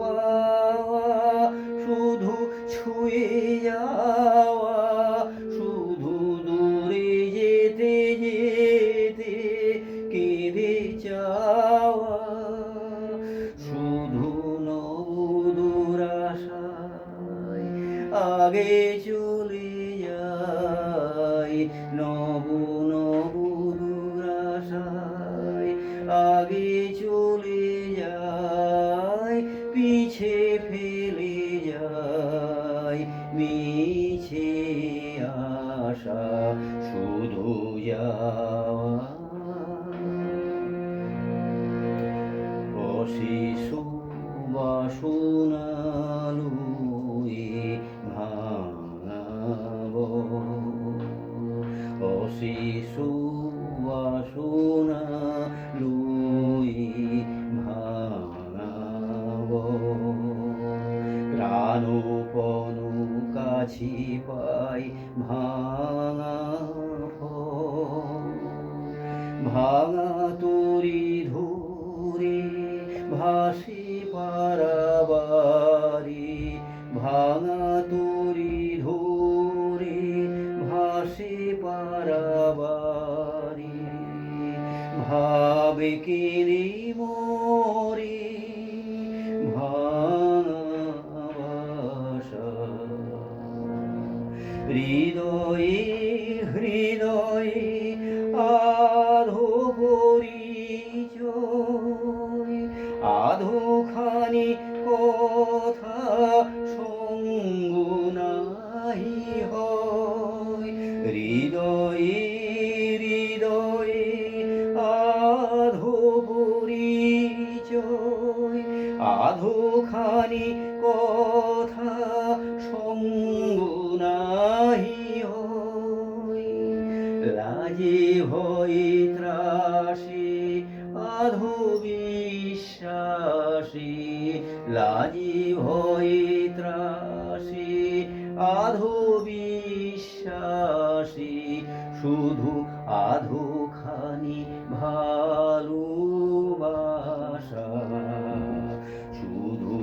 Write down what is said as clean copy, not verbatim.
পাওয়া, শুধু ছুঁয়ে যাওয়া, শুধু দূরে যেতে যেতে কেঁদে যাওয়া, শুধু নবদূর আশায় আগে চলে যায়, নবদূর আশায় আগে চলে যায়, পিছে ফেলে যায় মিছে আশা, শুধু যাওয়া। অশিশু বাসনা লুয়ে ভাঙাবো, অশিশু বাসনা লুয়ে ভাঙাবো, প্রাণপণ কাছি পাই ভাঙাবো, ভাঙা তরি ধরে ভাসি পারাবারি, ভাঙা তরি ধরে ভাসি পারাবারি, ভাবে কেড়ে মোরে ভাঙা বাসা, হৃদয়ে হৃদয়ে আধো পরিচয়, আধোখানি কথা সঙ্গ নাহি হয়, হৃদয়ে হৃদয়ে আধো পরিচয়, আধোখানি কথা সঙ্গ নাহি হয়, লাজে ভয়ে ত্রাসে আধো বিশ্বাসে, লাজে ভয়ে ত্রাসে আধো বিশ্বাসে, শুধু আধোখানি ভালোবাসা, শুধু